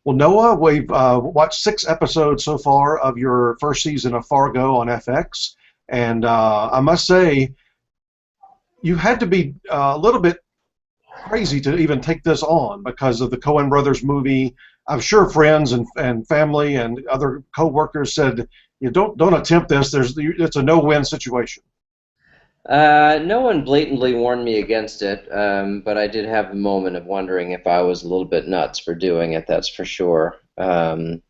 Well, Noah, we've watched 6 episodes so far of your first season of Fargo on FX, and I must say, you had to be a little bit crazy to even take this on because of the Coen Brothers movie. I'm sure friends and family and other coworkers said, "You don't attempt this. It's a no-win situation." No one blatantly warned me against it, but I did have a moment of wondering if I was a little bit nuts for doing it. That's for sure. They're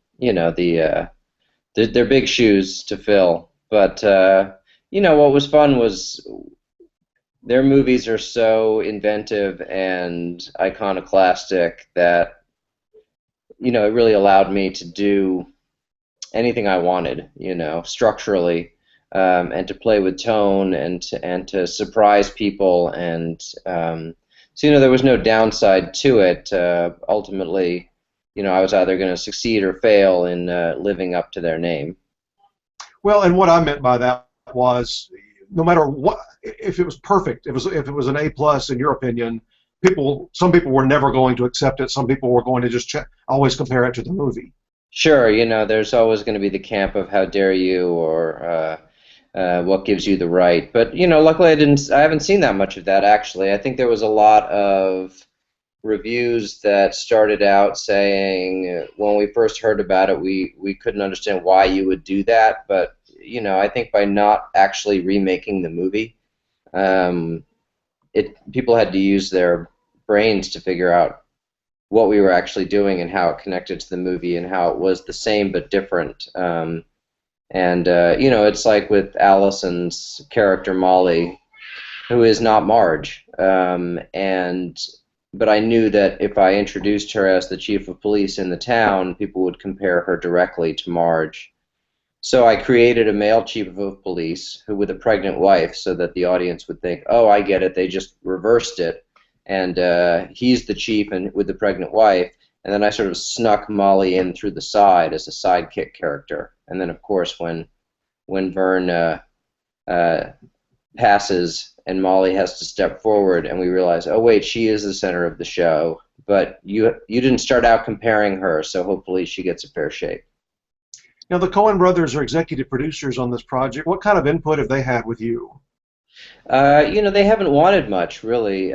big shoes to fill, but what was fun was their movies are so inventive and iconoclastic that it really allowed me to do anything I wanted, structurally, and to play with tone and to surprise people, and so there was no downside to it. Ultimately, I was either going to succeed or fail in living up to their name. Well, and what I meant by that was, no matter what, if it was perfect, if it was an A+ in your opinion, some people were never going to accept it. Some people were going to just always compare it to the movie. Sure, there's always going to be the camp of how dare you, or what gives you the right. But luckily I haven't seen that much of that actually. I think there was a lot of reviews that started out saying when we first heard about it, we couldn't understand why you would do that. But I think by not actually remaking the movie, people had to use their brains to figure out what we were actually doing and how it connected to the movie and how it was the same but different. It's like with Allison's character Molly, who is not Marge, but I knew that if I introduced her as the chief of police in the town, people would compare her directly to Marge. So I created a male chief of police with a pregnant wife so that the audience would think, oh, I get it, they just reversed it, and he's the chief and with the pregnant wife, and then I sort of snuck Molly in through the side as a sidekick character. And then, of course, when Vern passes and Molly has to step forward, and we realize, oh wait, she is the center of the show, but you didn't start out comparing her, so hopefully she gets a fair shake. Now, the Coen brothers are executive producers on this project. What kind of input have they had with you? They haven't wanted much, really.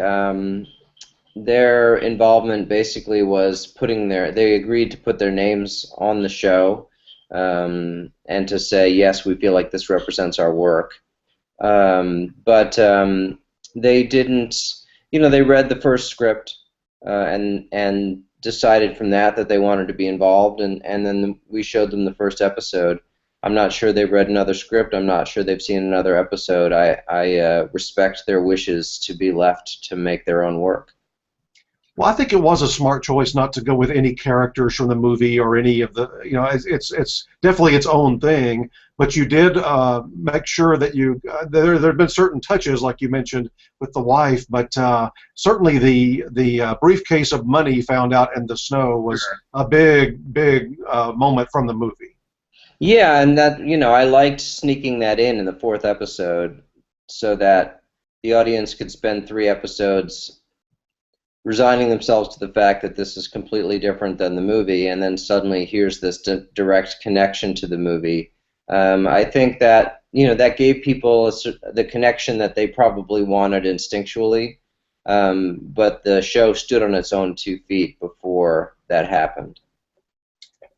Their involvement basically was they agreed to put their names on the show, and to say, yes, we feel like this represents our work. But they didn't, they read the first script and decided from that they wanted to be involved, and then we showed them the first episode. I'm not sure they've read another script. I'm not sure they've seen another episode. I respect their wishes to be left to make their own work. Well, I think it was a smart choice not to go with any characters from the movie or any of the, it's definitely its own thing. But you did make sure that there have been certain touches, like you mentioned with the wife, but certainly the briefcase of money found out in the snow was a big moment from the movie. Yeah, and that, I liked sneaking that in the fourth episode so that the audience could spend 3 episodes resigning themselves to the fact that this is completely different than the movie, and then suddenly here's this direct connection to the movie. I think that that gave people the connection that they probably wanted instinctually, but the show stood on its own 2 feet before that happened.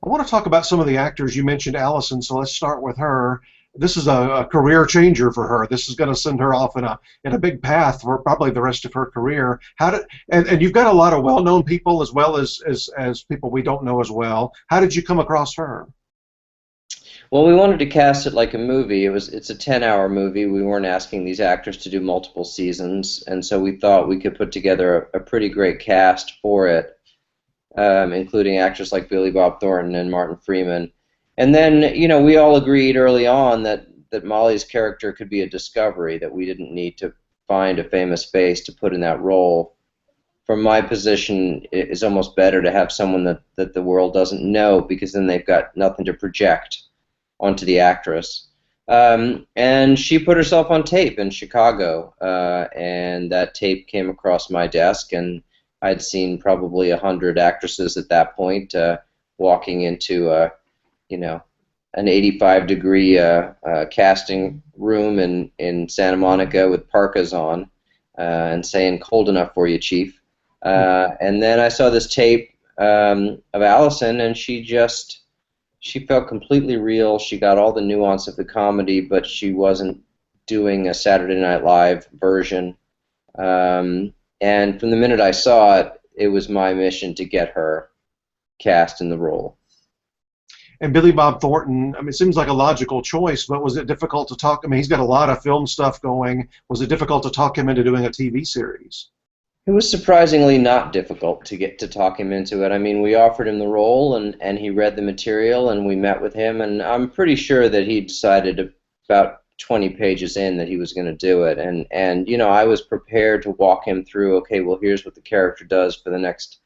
I want to talk about some of the actors. You mentioned Allison, so let's start with her. This is a career changer for her. This is going to send her off in a big path for probably the rest of her career. And you've got a lot of well-known people as well as people we don't know as well. How did you come across her? Well, we wanted to cast it like a movie. It's a 10-hour movie. We weren't asking these actors to do multiple seasons, and so we thought we could put together a pretty great cast for it, including actors like Billy Bob Thornton and Martin Freeman. And then, we all agreed early on that Molly's character could be a discovery, that we didn't need to find a famous face to put in that role. From my position, it's almost better to have someone that the world doesn't know, because then they've got nothing to project onto the actress. And she put herself on tape in Chicago, and that tape came across my desk, and I'd seen probably 100 actresses at that point. walking into you know, an 85-degree casting room in Santa Monica with parkas on and saying, "Cold enough for you, Chief." And then I saw this tape of Allison, and she felt completely real. She got all the nuance of the comedy, but she wasn't doing a Saturday Night Live version. And from the minute I saw it, it was my mission to get her cast in the role. And Billy Bob Thornton, I mean, it seems like a logical choice, but was it difficult to talk? I mean, he's got a lot of film stuff going. Was it difficult to talk him into doing a TV series? It was surprisingly not difficult to get to talk him into it. I mean, we offered him the role, and he read the material, and we met with him, and I'm pretty sure that he decided about 20 pages in that he was going to do it. And you know, I was prepared to walk him through, okay, well, here's what the character does for the next,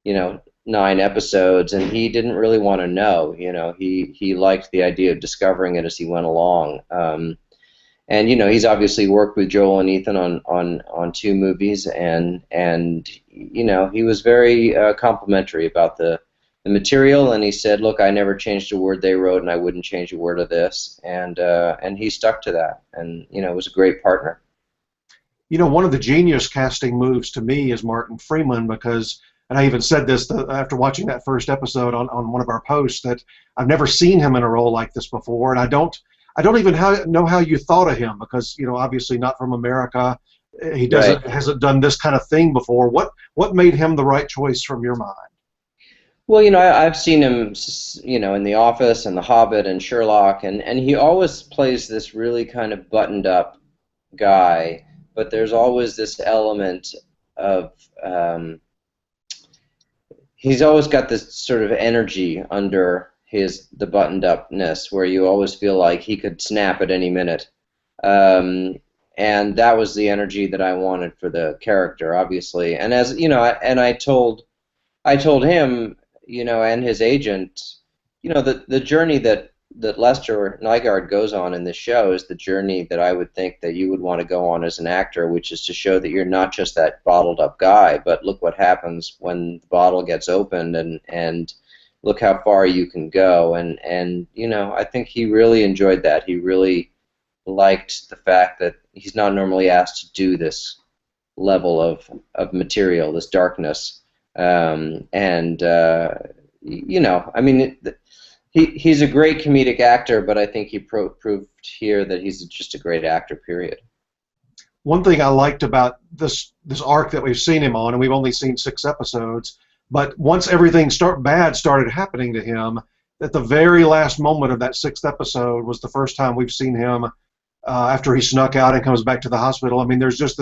you know, 9 episodes, and he didn't really want to know. You know, he liked the idea of discovering it as he went along. And you know, he's obviously worked with Joel and Ethan on 2 movies, and you know, he was very complimentary about the material, and he said, "Look, I never changed a word they wrote, and I wouldn't change a word of this," and he stuck to that, and you know, it was a great partner. You know, one of the genius casting moves to me is Martin Freeman, because, and I even said this after watching that first episode on one of our posts, that I've never seen him in a role like this before, and I don't even know how you thought of him, because, you know, obviously not from America. He hasn't done this kind of thing before. What made him the right choice from your mind? Well, you know, I've seen him, you know, in The Office and The Hobbit and Sherlock, and he always plays this really kind of buttoned up guy, but there's always this element of he's always got this sort of energy under the buttoned upness, where you always feel like he could snap at any minute. And that was the energy that I wanted for the character, obviously. And as you know, I told him, you know, and his agent, you know, the journey that Lester Nygaard goes on in this show is the journey that I would think that you would want to go on as an actor, which is to show that you're not just that bottled up guy, but look what happens when the bottle gets opened, and look how far you can go. And you know, I think he really enjoyed that. He really liked the fact that he's not normally asked to do this level of material, this darkness. You know, I mean, he's a great comedic actor, but I think he proved here that he's just a great actor, period. One thing I liked about this arc that we've seen him on, and we've only seen 6 episodes, but once everything started happening to him, at the very last moment of that 6th episode was the first time we've seen him after he snuck out and comes back to the hospital. I mean, there's just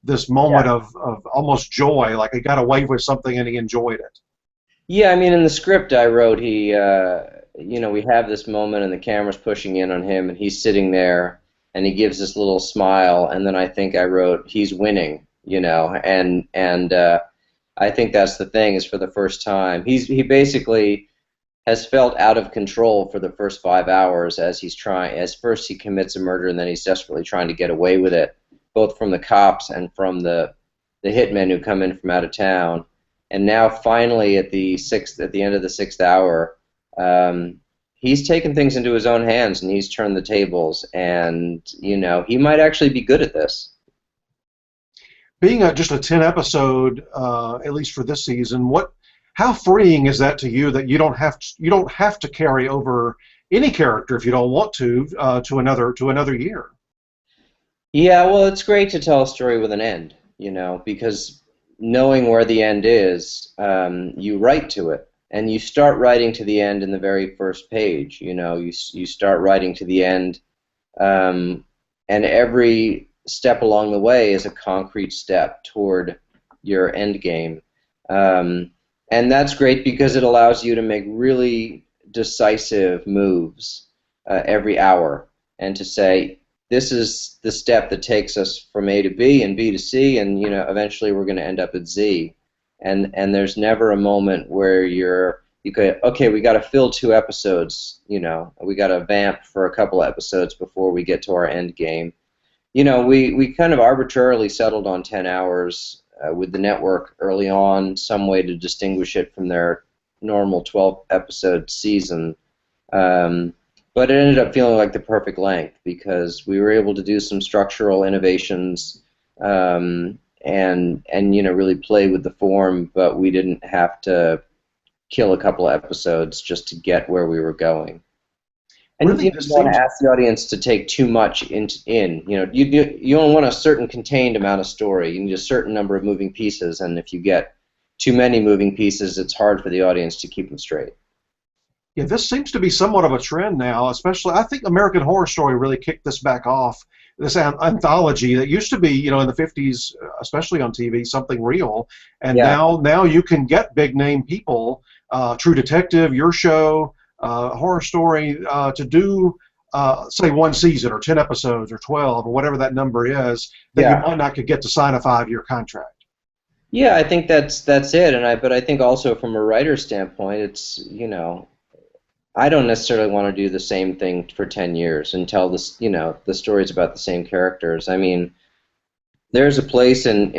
this moment of almost joy, like he got away with something and he enjoyed it. Yeah, I mean, in the script I wrote, you know, we have this moment and the camera's pushing in on him, and he's sitting there, and he gives this little smile, and then I think I wrote, he's winning, you know, and I think that's the thing, is for the first time, he basically has felt out of control for the first 5 hours as first he commits a murder, and then he's desperately trying to get away with it, both from the cops and from the hitmen who come in from out of town. And now finally at the end of the 6th hour, he's taken things into his own hands, and he's turned the tables, and you know, he might actually be good at this. Being just a 10 episode, at least for this season, how freeing is that to you, that you don't have to carry over any character if you don't want to another year? Yeah, well, it's great to tell a story with an end, you know, because knowing where the end is, you write to it, and you start writing to the end in the very first page. You know, you start writing to the end, and every step along the way is a concrete step toward your end game. And that's great because it allows you to make really decisive moves every hour, and to say, this is the step that takes us from A to B and B to C, and you know, eventually we're going to end up at Z. And there's never a moment where you go, okay, we got to fill 2 episodes, you know, we got to vamp for a couple episodes before we get to our end game. You know, we kind of arbitrarily settled on 10 hours with the network early on, some way to distinguish it from their normal 12-episode season. But it ended up feeling like the perfect length because we were able to do some structural innovations, and really play with the form, but we didn't have to kill a couple of episodes just to get where we were going. And Really, you this don't want seems. to ask the audience to take too much in. You don't want a certain contained amount of story. You need a certain number of moving pieces, and if you get too many moving pieces, it's hard for the audience to keep them straight. Yeah, this seems to be somewhat of a trend now, especially I think American Horror Story really kicked this back off. This anthology that used to be, in the 50s, especially on TV, something real, and Yeah. now you can get big name people, True Detective, your show, Horror Story, to do say one season or 10 episodes or 12 or whatever that number is that you Yeah. might not could get to sign a 5-year contract. Yeah, I think that's it, but I think also from a writer's standpoint, it's I don't necessarily want to do the same thing for 10 years and tell the stories about the same characters. I mean, there's a place in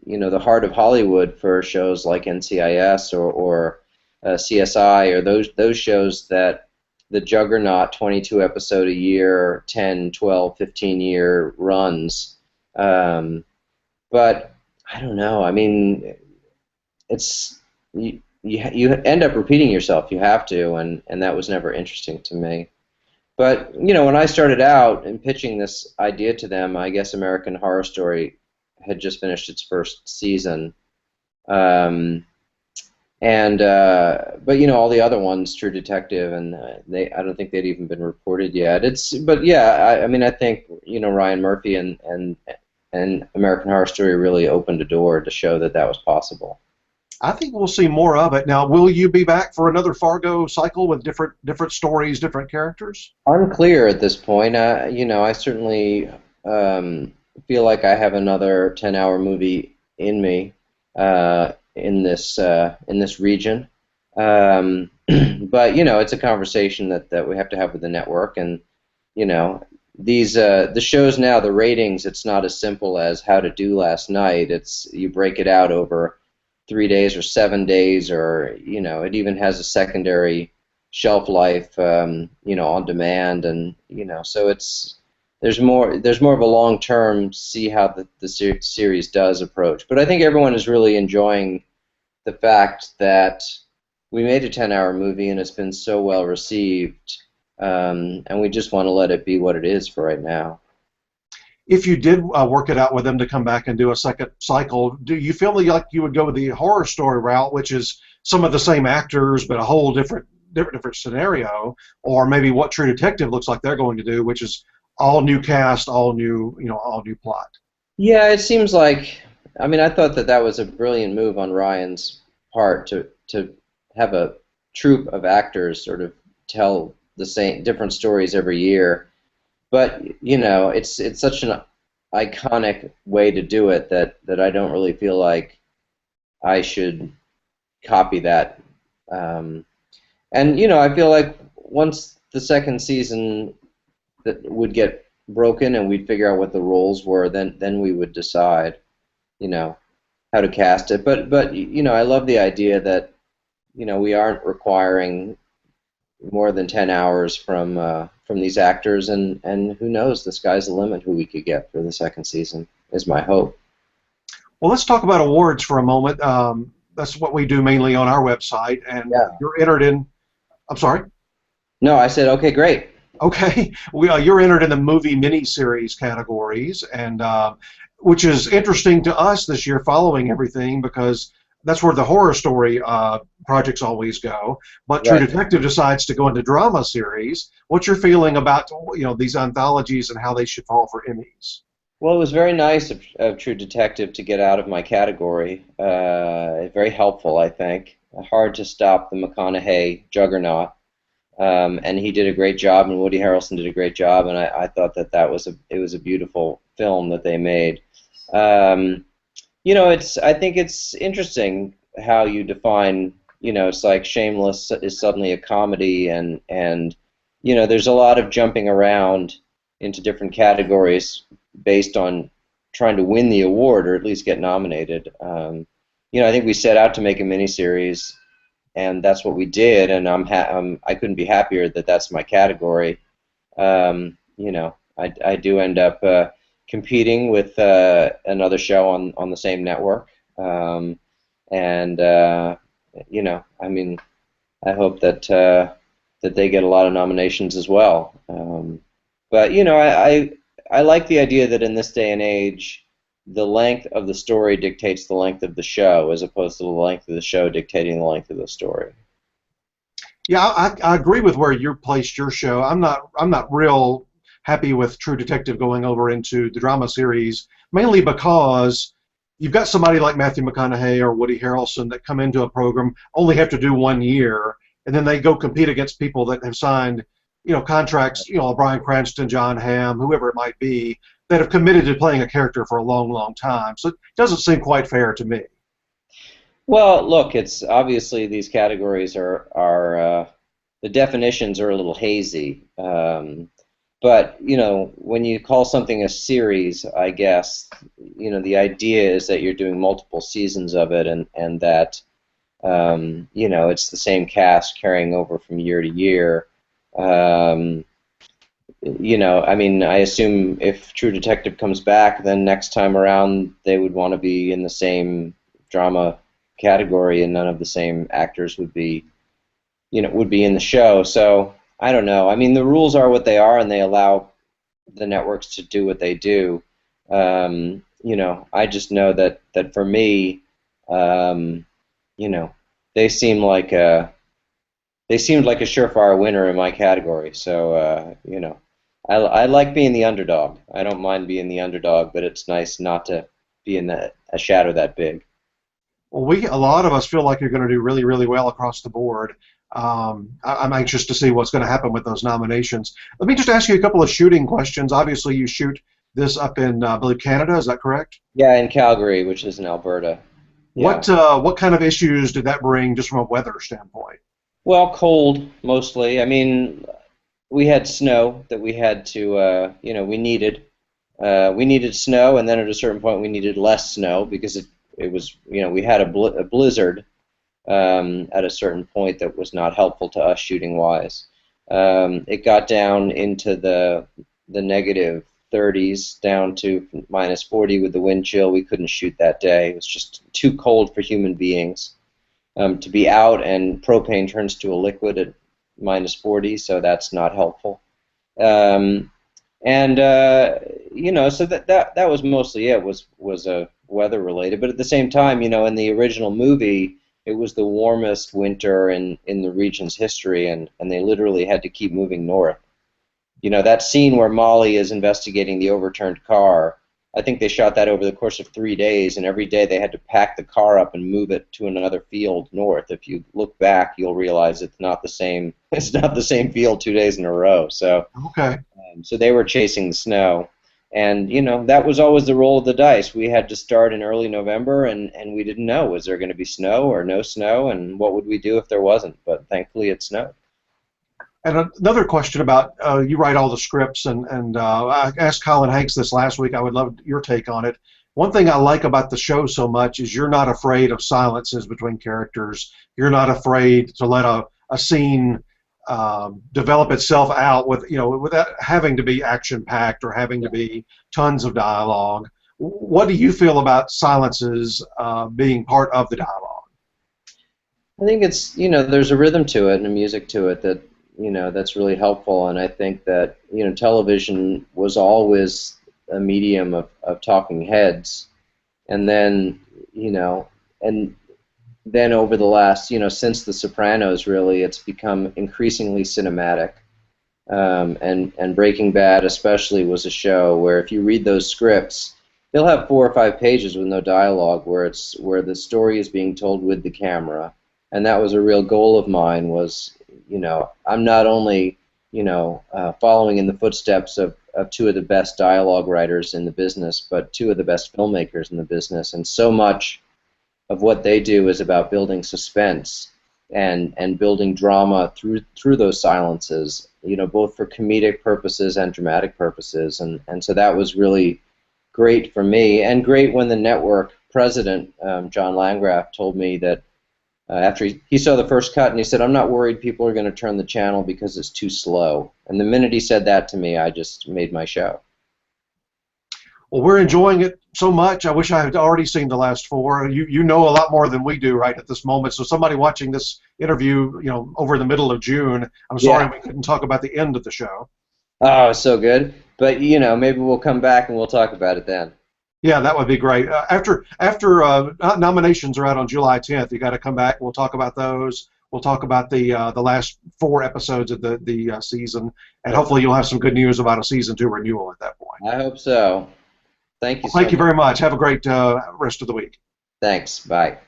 the heart of Hollywood for shows like NCIS or CSI or those shows that the juggernaut 22 episode a year, 10, 12, 15-year runs. But I don't know. I mean, it's you end up repeating yourself. You have to, and that was never interesting to me. But when I started out and pitching this idea to them, I guess American Horror Story had just finished its first season, and but all the other ones, True Detective, and I don't think they'd even been reported yet. But yeah, I mean, I think Ryan Murphy and American Horror Story really opened a door to show that was possible. I think we'll see more of it. Now, will you be back for another Fargo cycle with different stories, different characters? Unclear at this point. I certainly feel like I have another 10-hour movie in me in this region. But it's a conversation that we have to have with the network, and these the shows now, the ratings. It's not as simple as How to Do Last Night. It's you break it out over 3 days or 7 days, or it even has a secondary shelf life, on demand, and so there's more of a long term see how the series does approach. But I think everyone is really enjoying the fact that we made a 10-hour movie and it's been so well received, and we just want to let it be what it is for right now. If you did work it out with them to come back and do a second cycle, do you feel like you would go with the Horror Story route, which is some of the same actors but a whole different scenario, or maybe what True Detective looks like they're going to do, which is all new cast, all new plot? Yeah, it seems like. I mean, I thought that was a brilliant move on Ryan's part to have a troupe of actors sort of tell the same different stories every year. But it's such an iconic way to do it that I don't really feel like I should copy that. And I feel like once the second season that would get broken and we'd figure out what the roles were, then we would decide, how to cast it. But I love the idea that we aren't requiring more than 10 hours from these actors, and who knows, the sky's the limit who we could get for the second season, is my hope. Well, let's talk about awards for a moment. That's what we do mainly on our website, and Yeah. you're entered in. I'm sorry? No, I said, okay, great. Okay, you're entered in the movie miniseries categories, and which is interesting to us this year, following everything, because that's where the Horror Story projects always go. But True Right. Detective decides to go into drama series. What's your feeling about these anthologies and how they should fall for Emmys? Well, it was very nice of True Detective to get out of my category. Very helpful, I think. Hard to stop the McConaughey juggernaut. And he did a great job, and Woody Harrelson did a great job, and I thought that was a beautiful film that they made. I think it's interesting how you define. It's like Shameless is suddenly a comedy, and there's a lot of jumping around into different categories based on trying to win the award or at least get nominated. I think we set out to make a miniseries that's what we did, and I couldn't be happier that that's my category. You know, I do end up competing with another show on the same network, and you know, I mean, I hope that that they get a lot of nominations as well. But you know, I like the idea that in this day and age, the length of the story dictates the length of the show, as opposed to the length of the show dictating the length of the story. Yeah, I agree with where you placed your show. I'm not real happy with True Detective going over into the drama series, mainly because you've got somebody like Matthew McConaughey or Woody Harrelson that come into a program, only have to do 1 year, and then they go compete against people that have signed, contracts, Bryan Cranston, John Hamm, whoever it might be, that have committed to playing a character for a long, long time. So it doesn't seem quite fair to me. Well, look, it's obviously these categories are the definitions are a little hazy. But you know, when you call something a series, I guess the idea is that you're doing multiple seasons of it, and that it's the same cast carrying over from year to year. I mean, I assume if True Detective comes back, then next time around they would want to be in the same drama category, and none of the same actors would be in the show. So I don't know. I mean, the rules are what they are, and they allow the networks to do what they do. I just know that for me, they seem like they seemed like a surefire winner in my category. So I like being the underdog. I don't mind being the underdog, but it's nice not to be in a shadow that big. Well, a lot of us feel like you're going to do really, really well across the board. I'm anxious to see what's going to happen with those nominations. Let me just ask you a couple of shooting questions. Obviously, you shoot this up in, I believe, Canada. Is that correct? Yeah, in Calgary, which is in Alberta. Yeah. What kind of issues did that bring, just from a weather standpoint? Well, cold mostly. I mean, we had snow that we had to, we needed. We needed snow, and then at a certain point we needed less snow because it was, we had a blizzard at a certain point that was not helpful to us shooting-wise. It got down into the negative 30s, down to minus 40 with the wind chill. We couldn't shoot that day. It was just too cold for human beings to be out, and propane turns to a liquid at minus 40, so that's not helpful. So that was mostly it. Was weather related, but at the same time, in the original movie, it was the warmest winter in the region's history, and they literally had to keep moving north. That scene where Molly is investigating the overturned car, I think they shot that over the course of 3 days, and every day they had to pack the car up and move it to another field north. If you look back, you'll realize it's not the same. It's not the same field 2 days in a row. So okay. So they were chasing the snow, and that was always the roll of the dice. We had to start in early November, and we didn't know, was there going to be snow or no snow, and what would we do if there wasn't. But thankfully it snowed. And another question about, you write all the scripts, and I asked Colin Hanks this last week. I would love your take on it. One thing I like about the show so much is you're not afraid of silences between characters. You're not afraid to let a scene develop itself out without having to be action-packed or having to be tons of dialogue. What do you feel about silences being part of the dialogue? I think it's, there's a rhythm to it and a music to it that, that's really helpful, and I think that, television was always a medium of talking heads, and then, and then over the last, since The Sopranos, really, it's become increasingly cinematic, and Breaking Bad especially was a show where if you read those scripts, they'll have 4 or 5 pages with no dialogue, where the story is being told with the camera, and that was a real goal of mine. Was I'm not only following in the footsteps of 2 of the best dialogue writers in the business, but 2 of the best filmmakers in the business, and so much of what they do is about building suspense and building drama through those silences, both for comedic purposes and dramatic purposes, and so that was really great for me, and great when the network president, John Landgraf, told me that after he saw the first cut, and he said, "I'm not worried people are going to turn the channel because it's too slow." And the minute he said that to me, I just made my show. Well, we're enjoying it so much. I wish I had already seen the last 4. You know a lot more than we do right at this moment. So somebody watching this interview, over the middle of June, I'm sorry we couldn't talk about the end of the show. Oh, so good. But maybe we'll come back and we'll talk about it then. Yeah, that would be great. After nominations are out on July 10th, you got to come back. We'll talk about those. We'll talk about the last 4 episodes of the season, and hopefully you'll have some good news about a season 2 renewal at that point. I hope so. Thank you. Thank you very much. Have a great rest of the week. Thanks. Bye.